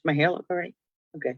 My hair look all right? Okay.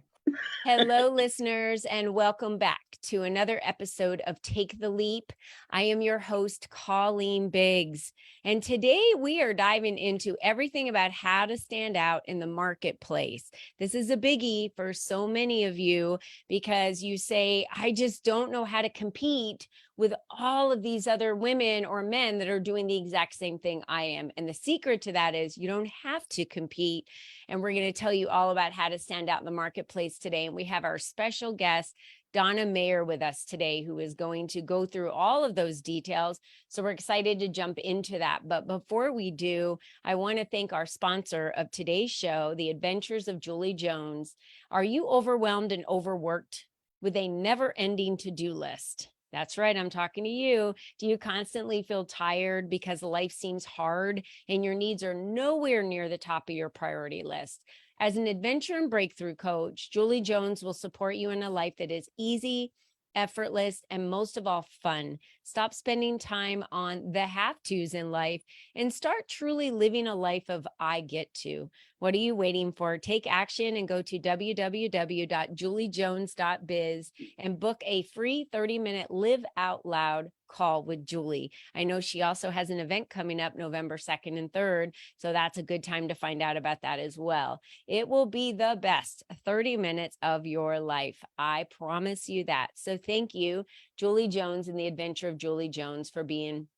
Hello, listeners, and welcome back to another episode of Take the Leap. I am your host, Colleen Biggs, and today we are diving into everything about how to stand out in the marketplace. This is a biggie for so many of you because you say, I just don't know how to compete with all of these other women or men that are doing the exact same thing I am. And the secret to that is you don't have to compete. And we're going to tell you all about how to stand out in the marketplace today. And we have our special guest, Donna Meyer, with us today, who is going to go through all of those details. So we're excited to jump into that. But before we do, I want to thank our sponsor of today's show, The Adventures of Julie Jones. Are you overwhelmed and overworked with a never-ending to-do list? That's right. I'm talking to you. Do you constantly feel tired because life seems hard and your needs are nowhere near the top of your priority list? As an adventure and breakthrough coach, Julie Jones will support you in a life that is easy, effortless, and most of all, fun. Stop spending time on the have-tos in life and start truly living a life of I get to. What are you waiting for? Take action and go to www.juliejones.biz and book a free 30-minute Live Out Loud call with Julie. I know she also has an event coming up November 2nd and 3rd, so that's a good time to find out about that as well. It will be the best 30 minutes of your life. I promise you that. So thank you, Julie Jones and the Adventure of Julie Jones, for being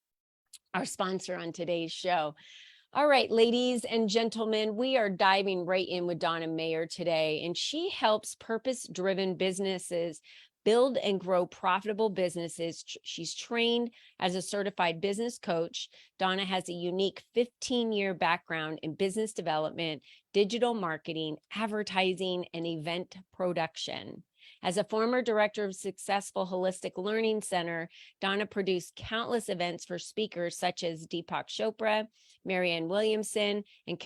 our sponsor on today's show. All right, ladies and gentlemen, we are diving right in with Donna Meyer today, and she helps purpose-driven businesses build and grow profitable businesses. She's trained as a certified business coach. Donna has a unique 15-year background in business development, digital marketing, advertising, and event production. As a former director of successful Holistic Learning Center, Donna produced countless events for speakers such as Deepak Chopra, Marianne Williamson, and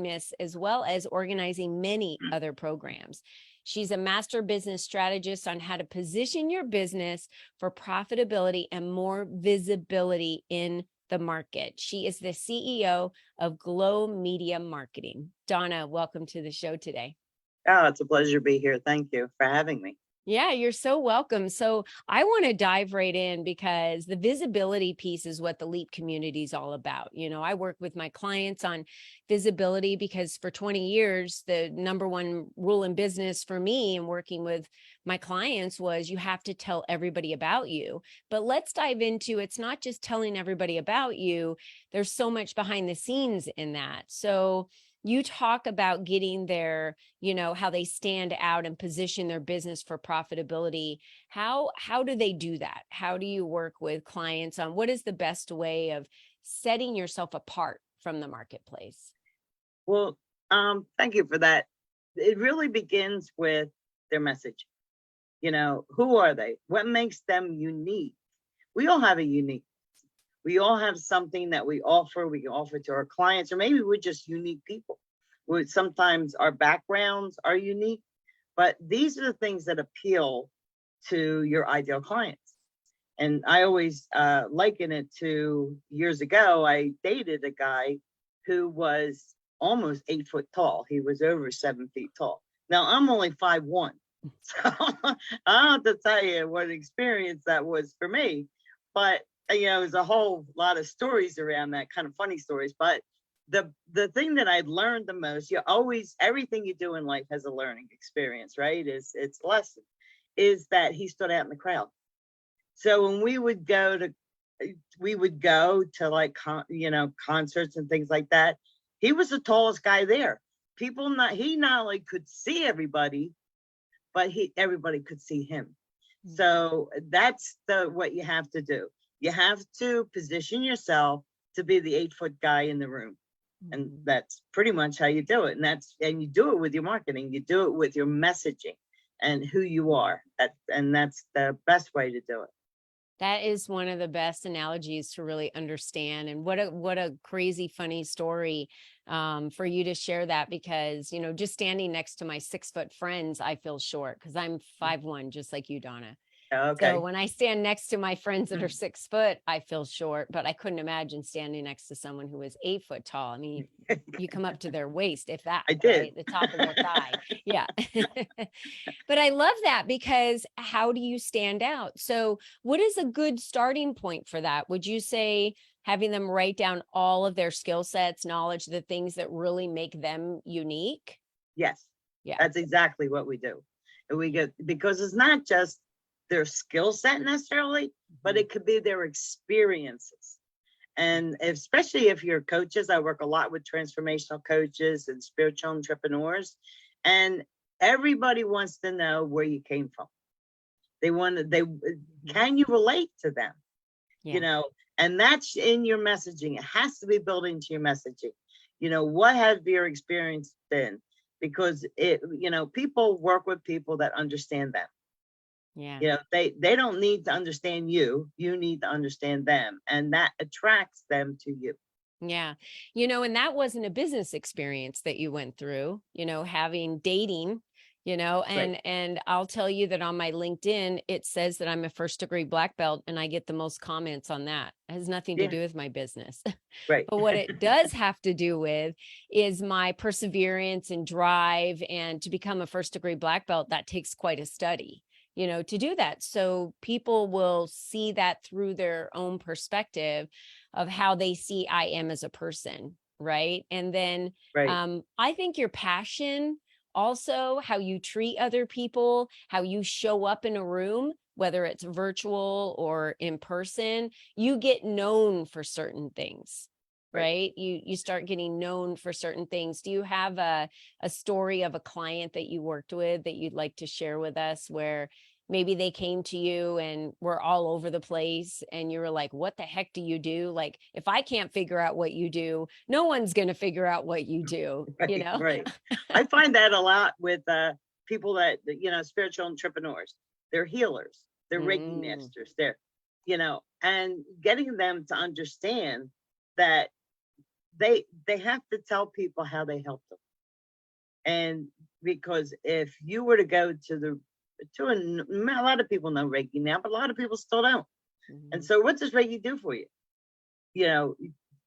Myss, as well as organizing many other programs. She's a master business strategist on how to position your business for profitability and more visibility in the market. She is the CEO of Glow Media Marketing. Donna, welcome to the show today. Oh, it's a pleasure to be here. Thank you for having me. Yeah, you're so welcome. So I want to dive right in because the visibility piece is what the LEAP community is all about. You know, I work with my clients on visibility because for 20 years, the number one rule in business for me and working with my clients was you have to tell everybody about you. But let's dive into it's not just telling everybody about you. There's so much behind the scenes in that. So you talk about getting their, how they stand out and position their business for profitability. How do they do that? How do you work with clients on what is the best way of setting yourself apart from the marketplace? Well, thank you for that. It really begins with their message. Who are they? What makes them unique? We all have a unique. We all have something that we can offer to our clients, or maybe we're just unique people. Sometimes our backgrounds are unique, but these are the things that appeal to your ideal clients. And I always liken it to years ago, I dated a guy who was almost 8 foot tall. He was over 7 feet tall. Now I'm only 5'1". So I don't have to tell you what experience that was for me, but there's a whole lot of stories around that, kind of funny stories. But the thing that I learned the most, everything you do in life has a learning experience, right? It's a lesson, is that he stood out in the crowd. So when we would go to like, concerts and things like that, he was the tallest guy there. He not only could see everybody, but everybody could see him. So that's what you have to do. You have to position yourself to be the 8 foot guy in the room. And that's pretty much how you do it. And you do it with your marketing. You do it with your messaging and who you are. And that's the best way to do it. That is one of the best analogies to really understand. And what a crazy, funny story for you to share that, because, just standing next to my 6 foot friends, I feel short because I'm 5'1", just like you, Donna. Okay. So when I stand next to my friends that are 6 foot, I feel short, but I couldn't imagine standing next to someone who was 8 foot tall. I mean, you come up to their waist, if that, I did. right? The top of their thigh. Yeah. But I love that, because how do you stand out? So what is a good starting point for that? Would you say having them write down all of their skill sets, knowledge, the things that really make them unique? Yes. Yeah. That's exactly what we do. And we get, because it's not just their skill set necessarily, but it could be their experiences. And especially if you're coaches, I work a lot with transformational coaches and spiritual entrepreneurs, and everybody wants to know where you came from. Can you relate to them? Yeah. You know, and that's in your messaging. It has to be built into your messaging. You know, what has your experience been? Because people work with people that understand them. Yeah. You know, they don't need to understand you. You need to understand them, and that attracts them to you. Yeah. And that wasn't a business experience that you went through, having dating, Right. and I'll tell you that on my LinkedIn, it says that I'm a first degree black belt, and I get the most comments on that. It has nothing to Yeah. do with my business. Right. But what it does have to do with is my perseverance and drive. And to become a first degree black belt, that takes quite a study, to do that. So people will see that through their own perspective of how they see I am as a person. Right. And then Right. I think your passion, also how you treat other people, how you show up in a room, whether it's virtual or in person, you get known for certain things. Right. Right. You start getting known for certain things. Do you have a story of a client that you worked with that you'd like to share with us, where maybe they came to you and were all over the place and you were like, what the heck do you do? Like, if I can't figure out what you do, no one's going to figure out what you do, Right. Right. I find that a lot with people that, spiritual entrepreneurs. They're healers. They're Reiki Mm, masters. And getting them to understand that they have to tell people how they help them. And because if you were to go a lot of people know Reiki now, but a lot of people still don't. And mhm. so what does Reiki do for you? You know,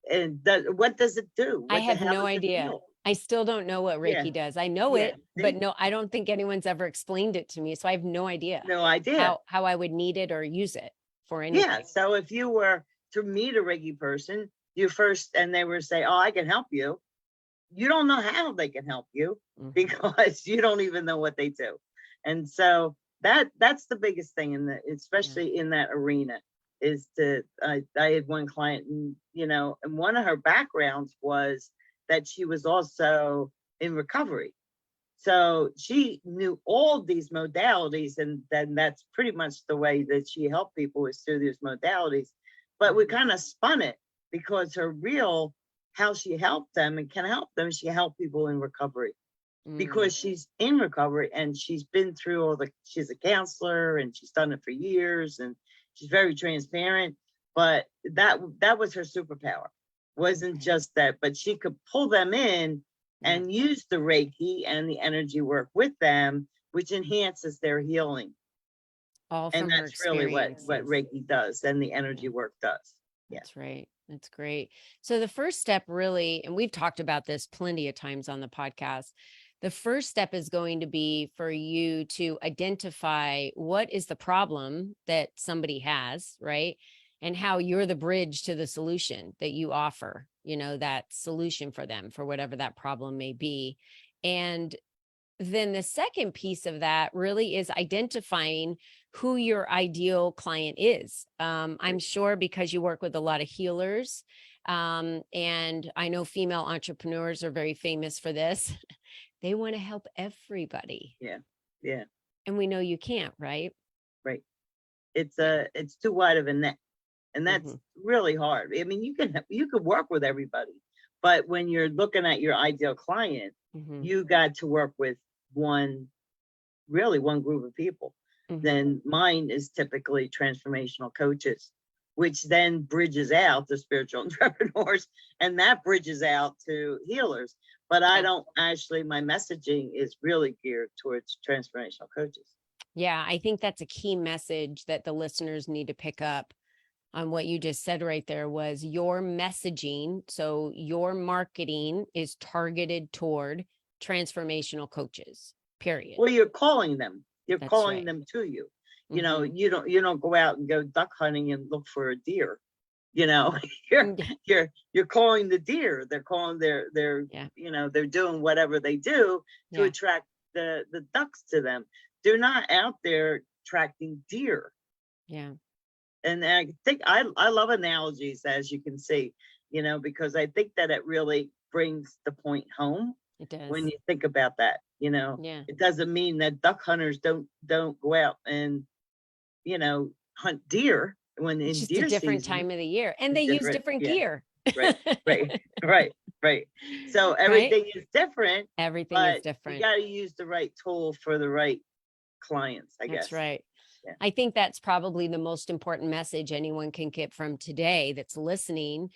and what does it do? I How have does no it idea. feel? I still don't know what Yeah. Reiki does. I know Yeah. it, but See? no, I don't think anyone's ever explained it to me. So I have no idea No idea. how I would need it or use it for Yeah. anything. So if you were to meet a Reiki person, and they were to say, "Oh, I can help you," you don't know how they can help you Mhm. because you don't even know what they do. And so that's the biggest thing especially in that arena is I had one client, and one of her backgrounds was that she was also in recovery. So she knew all these modalities, and then that's pretty much the way that she helped people, is through these modalities. But we kind of spun it, because how she helped them and can help them, she helped people in recovery, Mm, because she's in recovery and she's been through she's a counselor and she's done it for years, and she's very transparent. But that was her superpower. Wasn't okay. just that, but she could pull them in Yeah. and use the Reiki and the energy work with them, which enhances their healing. All And from her that's really what experiences. Reiki does and the Yeah. energy work does. Yeah. That's right. That's great. So the first step really, and we've talked about this plenty of times on the podcast, the first step is going to be for you to identify what is the problem that somebody has, right? And how you're the bridge to the solution that you offer, that solution for them, for whatever that problem may be. And then the second piece of that really is identifying who your ideal client is. I'm sure because you work with a lot of healers, and I know female entrepreneurs are very famous for this. They want to help everybody. Yeah. Yeah. And we know you can't, right? Right. It's Yeah. it's too wide of a net. And that's Mhm. really hard. I mean, you could work with everybody, but when you're looking at your ideal client, Mhm. you got to work with one group of people. Mhm. Then mine is typically transformational coaches, which then bridges out to spiritual entrepreneurs, and that bridges out to healers. But I Yeah. don't actually, my messaging is really geared towards transformational coaches. Yeah, I think that's a key message that the listeners need to pick up on what you just said right there was your messaging. So your marketing is targeted toward transformational coaches, period. Well, you're calling them. You're That's calling right. them to you. You know, Mhm. you don't go out and go duck hunting and look for a deer. You know, you're Yeah. you're calling the deer. They're calling their Yeah. you know, they're doing whatever they do to Yeah. attract the ducks to them. They're not out there attracting deer. Yeah. And I think I love analogies, as you can see, you know, because I think that it really brings the point home It when does. you think about that. You know, Yeah. it doesn't mean that duck hunters don't go out and, you know, hunt deer when It's in just a deer different season. time of the year. And It's they use different. different Yeah. gear. Right. Right. Right. Right. So Right? everything is different, Everything is but you different. got to use the right tool for the right clients, I That's guess. right. Yeah. I think that's probably the most important message anyone can get from today that's listening,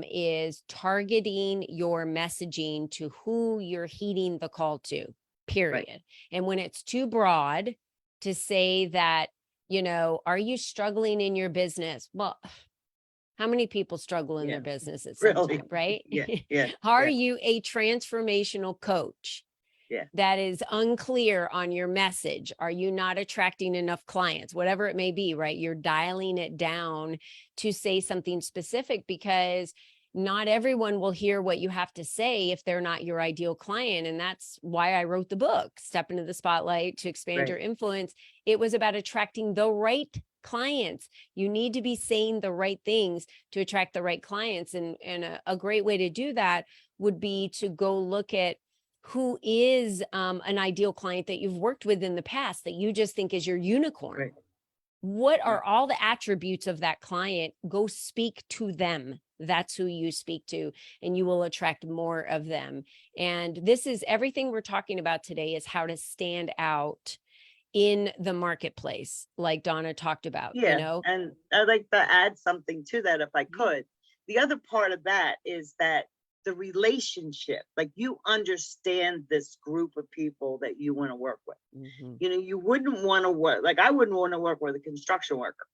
is targeting your messaging to who you're heeding the call to, Right. period. And when it's too broad to say that, are you struggling in your business? Well, how many people struggle in Yeah. their business at some Really. time, right? Yeah. Yeah. Are Yeah. you a transformational coach Yeah. that is unclear on your message? Are you not attracting enough clients? Whatever it may be, right? You're dialing it down to say something specific because not everyone will hear what you have to say if they're not your ideal client. And that's why I wrote the book, Step into the Spotlight to Expand Your Right. Influence. It was about attracting the right clients. You need to be saying the right things to attract the right clients. And a great way to do that would be to go look at who is an ideal client that you've worked with in the past that you just think is your unicorn. Right. What Right. are all the attributes of that client? Go speak to them. That's who you speak to, and you will attract more of them. And this is everything we're talking about today is how to stand out in the marketplace, like Donna talked about, Yeah. And I'd like to add something to that if I could. The other part of that is that the relationship, like you understand this group of people that you want to work with. Mhm. You know, you wouldn't want to work, like I wouldn't want to work with a construction worker,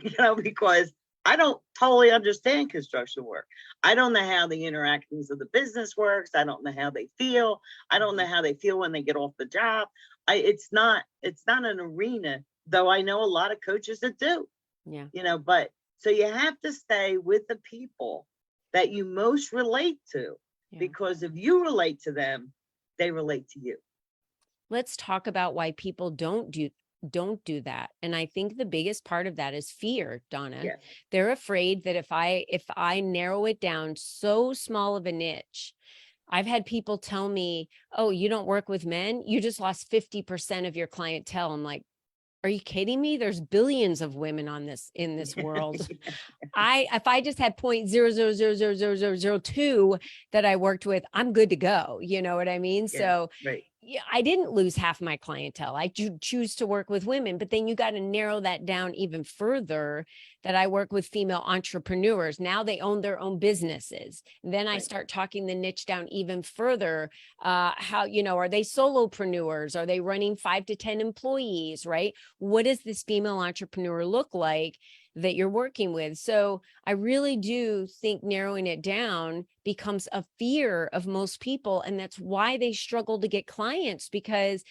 you know, because I don't totally understand construction work. I don't know how the interactions of the business works. I don't know how they feel. I don't know how they feel when they get off the job. It's not an arena, though I know a lot of coaches that do, Yeah. you know, but so you have to stay with the people that you most relate to, Yeah. because if you relate to them, they relate to you. Let's talk about why people don't do that. And I think the biggest part of that is fear, Donna. Yes. They're afraid that if I narrow it down so small of a niche, I've had people tell me, "Oh, you don't work with men? You just lost 50% of your clientele." I'm like, "Are you kidding me? There's billions of women in this world." If I just had 0.00000002 that I worked with, I'm good to go. You know what I mean? Yeah. So Right. yeah, I didn't lose half my clientele. I choose to work with women, but then you got to narrow that down even further, that I work with female entrepreneurs. Now they own their own businesses. Then I Right. start talking the niche down even further. How, are they solopreneurs? Are they running 5 to 10 employees, right? What does this female entrepreneur look like that you're working with? So I really do think narrowing it down becomes a fear of most people. And that's why they struggle to get clients, because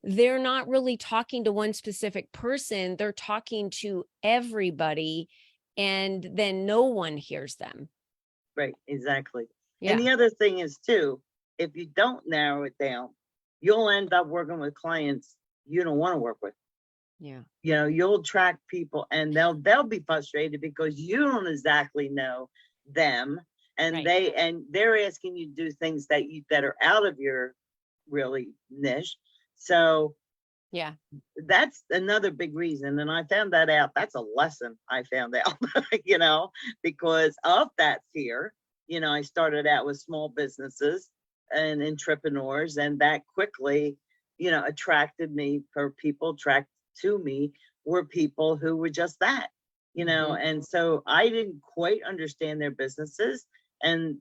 they're not really talking to one specific person. They're talking to everybody, and then no one hears them. Right. Exactly. Yeah. And the other thing is too, if you don't narrow it down, you'll end up working with clients you don't want to work with. Yeah. You know, you'll attract people and they'll be frustrated because you don't exactly know them, and Right. they're asking you to do things that are out of your really niche. So Yeah. that's another big reason. And I found that out. That's a lesson I found out, you know, because of that fear. You know, I started out with small businesses and entrepreneurs, and that quickly, you know, attracted me, for people attract to me were people who were just that, you know, Mhm. and so I didn't quite understand their businesses, and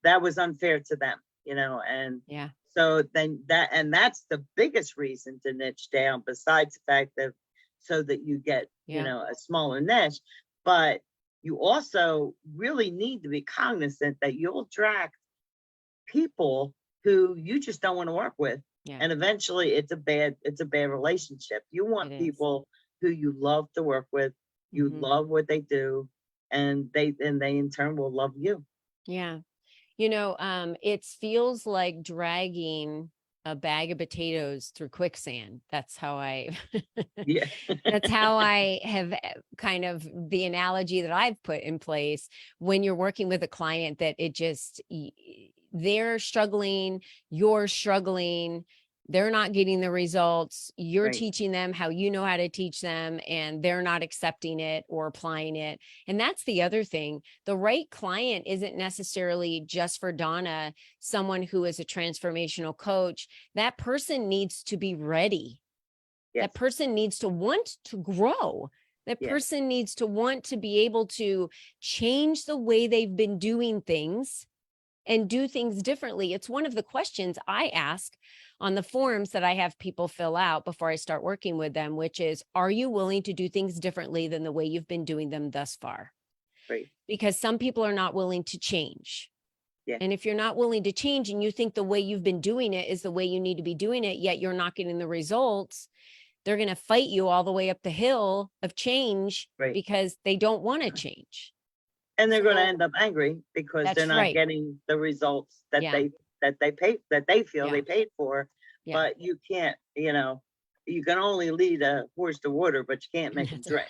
that was unfair to them, you know, and Yeah. So then that's the biggest reason to niche down, besides the fact that so that you get, a smaller niche, but you also really need to be cognizant that you'll attract people who you just don't want to work with. Yeah. And eventually it's a bad relationship. You want people who you love to work with, you love what they do, and they in turn will love you. Yeah. It feels like dragging a bag of potatoes through quicksand. That's how I Yeah. that's how I have kind of the analogy that I've put in place when you're working with a client, that it just, they're struggling, you're struggling, they're not getting the results, you're Right. teaching them how you know how to teach them, and they're not accepting it or applying it. And that's the other thing. The right client isn't necessarily just for Donna, someone who is a transformational coach. That person needs to be ready. Yes. That person needs to want to grow. That Yes. person needs to want to be able to change the way they've been doing things and do things differently. It's one of the questions I ask on the forms that I have people fill out before I start working with them, which is, are you willing to do things differently than the way you've been doing them thus far? Right. Because some people are not willing to change. Yeah. And if you're not willing to change and you think the way you've been doing it is the way you need to be doing it, yet you're not getting the results, they're going to fight you all the way up the hill of change, right, because they don't want to change. And they're going to end up angry because they're not getting the results that they feel they paid for. Yeah. But you can't, you can only lead a horse to water, but you can't make him drink.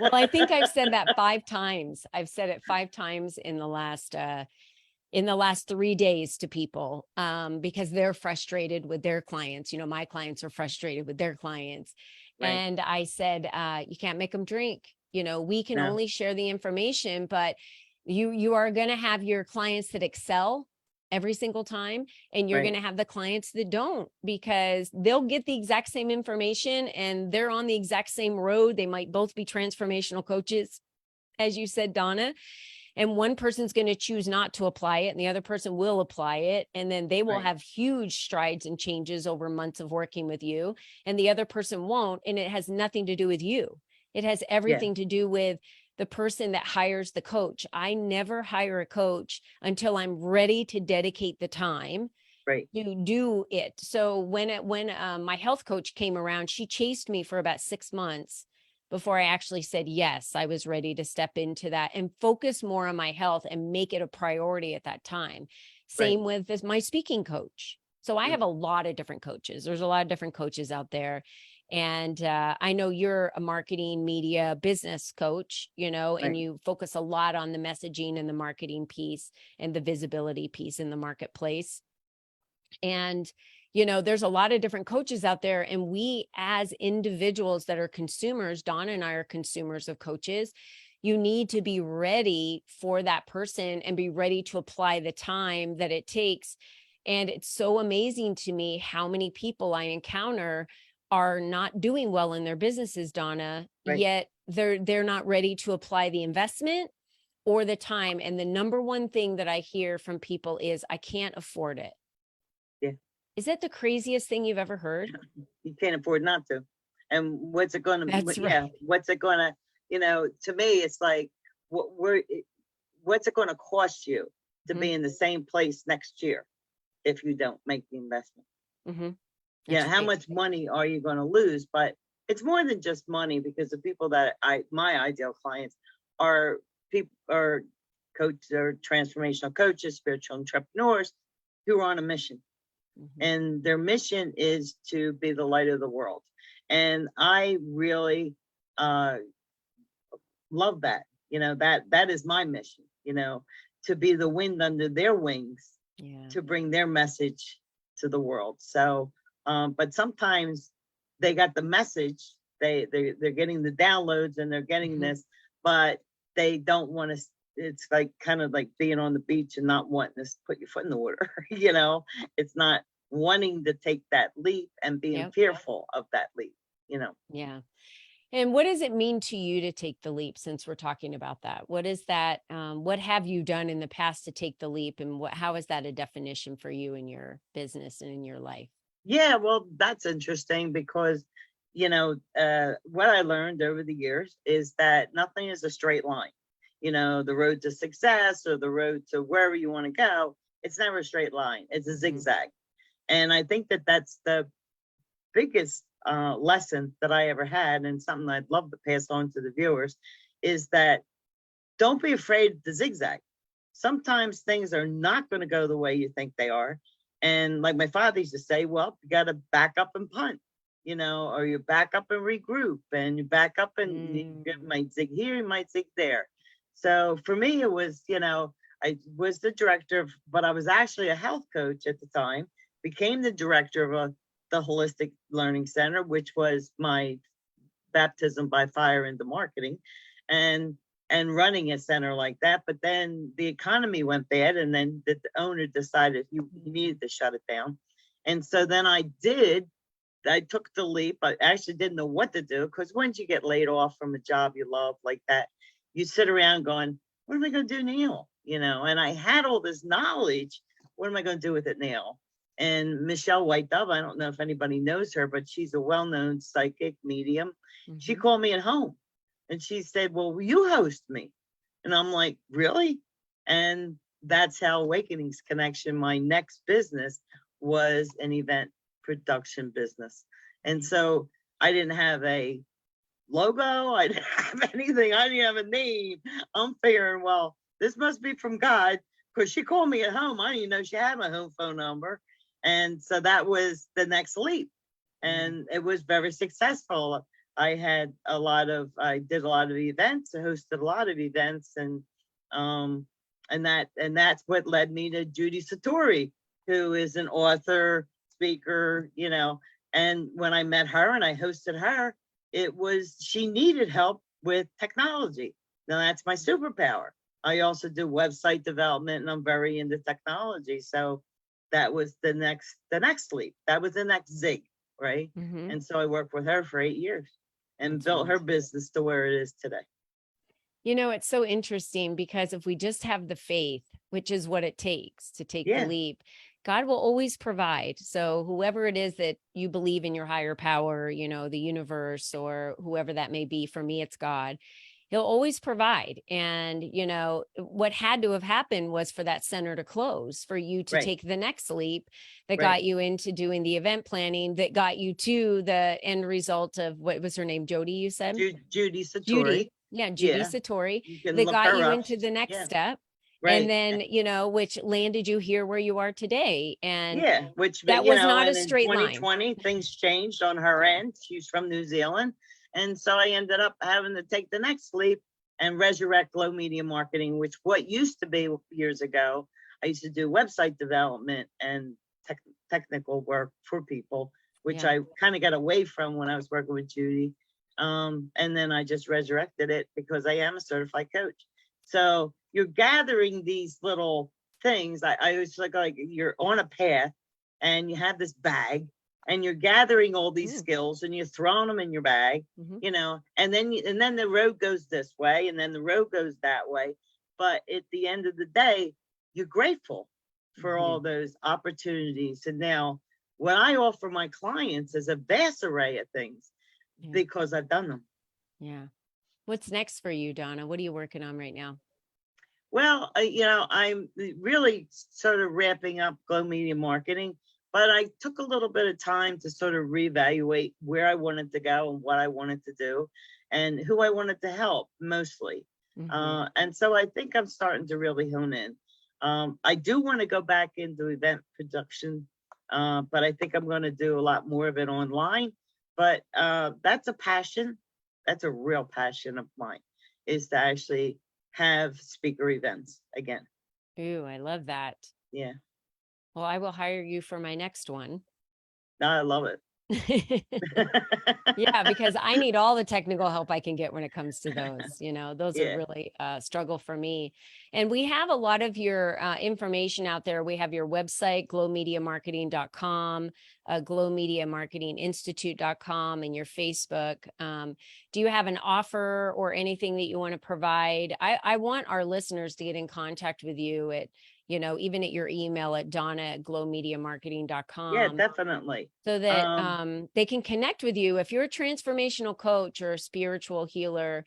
Well, I think I've said that 5 times. I've said it 5 times in the last 3 days to people, because they're frustrated with their clients. My clients are frustrated with their clients. Right. And I said, you can't make them drink. We can only share the information, but you are going to have your clients that excel every single time, and you're going to have the clients that don't, because they'll get the exact same information and they're on the exact same road. They might both be transformational coaches, as you said, Donna. And one person's going to choose not to apply it, and the other person will apply it. And then they will have huge strides and changes over months of working with you, and the other person won't. And it has nothing to do with you. It has everything to do with the person that hires the coach. I never hire a coach until I'm ready to dedicate the time to do it. So when my health coach came around, she chased me for about 6 months before I actually said, yes, I was ready to step into that and focus more on my health and make it a priority at that time. Same with my speaking coach. So I have a lot of different coaches. There's a lot of different coaches out there. And I know you're a marketing, media, business coach, and you focus a lot on the messaging and the marketing piece and the visibility piece in the marketplace. And there's a lot of different coaches out there, and we as individuals that are consumers, Donna and I are consumers of coaches. You need to be ready for that person and be ready to apply the time that it takes. And it's so amazing to me how many people I encounter are not doing well in their businesses, Donna, yet they're not ready to apply the investment or the time. And the number one thing that I hear from people is, I can't afford it. Yeah. Is that the craziest thing you've ever heard? You can't afford not to. And what's it going to, what's it going to, to me, it's like, what's it going to cost you to be in the same place next year if you don't make the investment? How much money are you going to lose? But it's more than just money, because the people that my ideal clients are coaches or transformational coaches, spiritual entrepreneurs who are on a mission. And their mission is to be the light of the world. And I really love that. That is my mission, to be the wind under their wings, to bring their message to the world. So, but sometimes they got the message, they're getting the downloads and they're getting this, but they don't want to. It's like kind of like being on the beach and not wanting to put your foot in the water. It's not wanting to take that leap and being fearful of that leap. Yeah. And what does it mean to you to take the leap, since we're talking about that? What is that? What have you done in the past to take the leap, and how is that a definition for you in your business and in your life? Yeah, well, that's interesting because, what I learned over the years is that nothing is a straight line. The road to success or the road to wherever you want to go, it's never a straight line. It's a Mhm. zigzag. And I think that that's the biggest lesson that I ever had, and something I'd love to pass on to the viewers, is that don't be afraid to zigzag. Sometimes things are not going to go the way you think they are. And like my father used to say, well, you got to back up and punt, or you back up and regroup, and you back up and you Mm. might zig here, you might zig there. So for me, it was, I was the director of, but I was actually a health coach at the time, became the director of the Holistic Learning Center, which was my baptism by fire into marketing, and running a center like that. But then the economy went bad, and then the owner decided he needed to shut it down. And so then I took the leap. I actually didn't know what to do, because once you get laid off from a job you love like that, you sit around going, what am I going to do now? And I had all this knowledge. What am I going to do with it now? And Michelle White Dove, I don't know if anybody knows her, but she's a well-known psychic medium. She Mhm. called me at home and she said, well, will you host me? And I'm like, really? And that's how Awakenings Connection, my next business, was an event production business. And so I didn't have a logo, I didn't have anything, I didn't have a name. I'm figuring, well, this must be from God, because she called me at home. I didn't even know she had my home phone number. And so that was the next leap. Yeah. And it was very successful. I did a lot of events, I hosted a lot of events, um and that's what led me to Judy Satori, who is an author, speaker, and when I met her and I hosted her, she needed help with technology. Now that's my superpower. I also do website development, and I'm very into technology. So that was the next leap. That was the next zig, right? Mhm. And so I worked with her for 8 years and That's built her wonderful. business to where it is today. It's so interesting because if we just have the faith, which is what it takes to take the Yeah, leap, God will always provide. So, whoever it is that you believe in, your higher power, the universe, or whoever that may be, for me, it's God. He'll always provide. And, what had to have happened was for that center to close, for you to right, take the next leap that right. got you into doing the event planning, that got you to the end result of, what was her name? Jody, you said? Judy Satori. Judy. Yeah, Judy Yeah, Satori, you can that look got her you up. into the next Yeah, step. And right. then, which landed you here where you are today. And Yeah, which, that was not a and in straight line. 2020, things changed on her Yeah. end. She's from New Zealand. And so I ended up having to take the next leap and resurrect low media marketing, which what used to be years ago, I used to do website development and technical work for people, which Yeah. I kind of got away from when I was working with Judy. And then I just resurrected it because I am a certified coach. So you're gathering these little things. I always like you're on a path and you have this bag and you're gathering all these Mm. skills and you're throwing them in your bag, Mhm. and then the road goes this way and then the road goes that way. But at the end of the day, you're grateful for all Mhm. those opportunities. And now what I offer my clients is a vast array of things Yeah. because I've done them. Yeah. What's next for you, Donna? What are you working on right now? Well, I'm really sort of wrapping up Glow Media Marketing, but I took a little bit of time to sort of reevaluate where I wanted to go and what I wanted to do and who I wanted to help mostly. Mhm. And so I think I'm starting to really hone in. I do want to go back into event production, but I think I'm going to do a lot more of it online. But that's a passion. That's a real passion of mine, is to actually have speaker events again. Ooh, I love that. Yeah, Well, I will hire you for my next one. I love it. Yeah, because I need all the technical help I can get when it comes to those. Those are Yeah. really a struggle for me. And we have a lot of your information out there. We have your website, glowmediamarketing.com, glowmediamarketinginstitute.com, and your Facebook. Do you have an offer or anything that you want to provide? I want our listeners to get in contact with you at, even at your email at donna@glowmediamarketing.com. Yeah, definitely. So that they can connect with you. If you're a transformational coach or a spiritual healer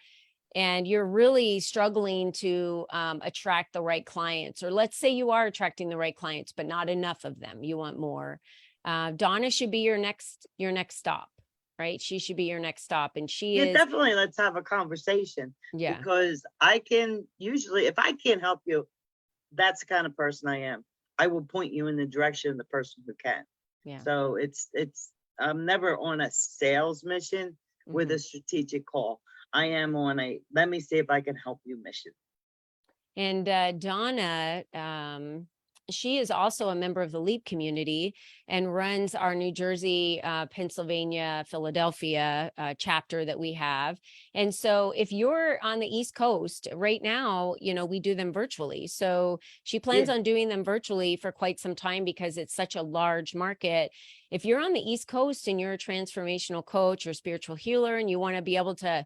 and you're really struggling to attract the right clients, or let's say you are attracting the right clients, but not enough of them, you want more, Donna should be your next stop, right? She should be your next stop. And she is definitely. Let's have a conversation. Yeah. Because I can usually, if I can't help you, that's the kind of person I am. I will point you in the direction of the person who can. Yeah. So it's I'm never on a sales mission with a strategic call. I am on a let me see if I can help you mission. And Donna, she is also a member of the LEAP community and runs our New Jersey, Pennsylvania, Philadelphia chapter that we have. And so if you're on the East Coast right now, we do them virtually. So she plans on doing them virtually for quite some time because it's such a large market. If you're on the East Coast and you're a transformational coach or spiritual healer and you want to be able to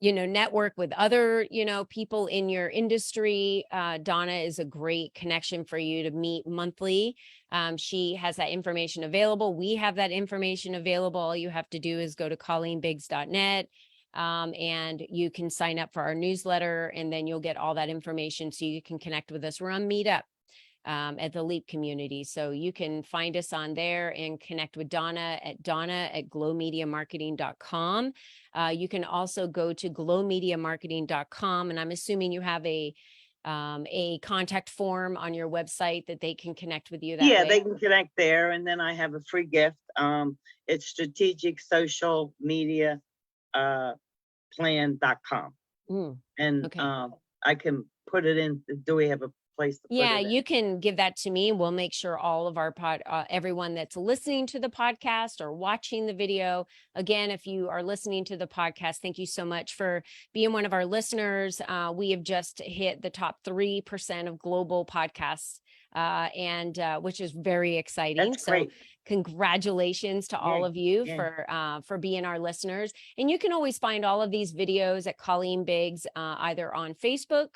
network with other, people in your industry, Donna is a great connection for you to meet monthly. She has that information available. We have that information available. All you have to do is go to ColleenBiggs.net. And you can sign up for our newsletter, and then you'll get all that information so you can connect with us. We're on Meetup at the LEAP community. So you can find us on there and connect with Donna at glowmediamarketing.com. You can also go to glowmediamarketing.com, and I'm assuming you have a contact form on your website that they can connect with you that way. They can connect there. And then I have a free gift. It's strategic social media plan.com. And okay. I can put it in. Do we have a place to put it in? You can give that to me. We'll make sure all of our everyone that's listening to the podcast or watching the video. Again, if you are listening to the podcast, thank you so much for being one of our listeners. We have just hit the top 3% of global podcasts, and which is very exciting. That's great. So congratulations to all of you for being our listeners. And you can always find all of these videos at Colleen Biggs, either on Facebook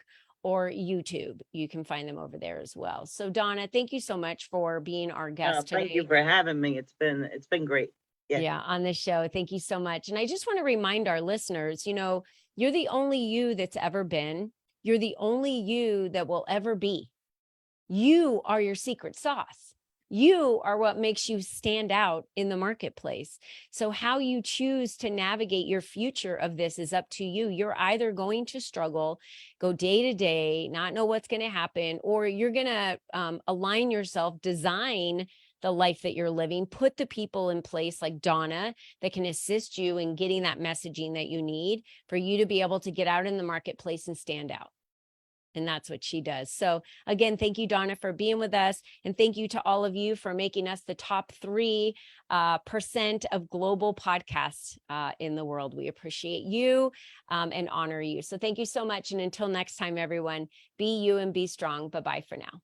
or YouTube. You can find them over there as well. So Donna, thank you so much for being our guest today. Thank you for having me. It's been great. Yeah, on this show. Thank you so much. And I just want to remind our listeners, you're the only you that's ever been. You're the only you that will ever be. You are your secret sauce. You are what makes you stand out in the marketplace. So how you choose to navigate your future of this is up to you. You're either going to struggle, go day to day, not know what's going to happen, or you're going to align yourself, design the life that you're living, put the people in place like Donna that can assist you in getting that messaging that you need for you to be able to get out in the marketplace and stand out. And that's what she does. So again, thank you, Donna, for being with us. And thank you to all of you for making us the top 3% of global podcasts in the world. We appreciate you and honor you. So thank you so much. And until next time, everyone, be you and be strong. Bye-bye for now.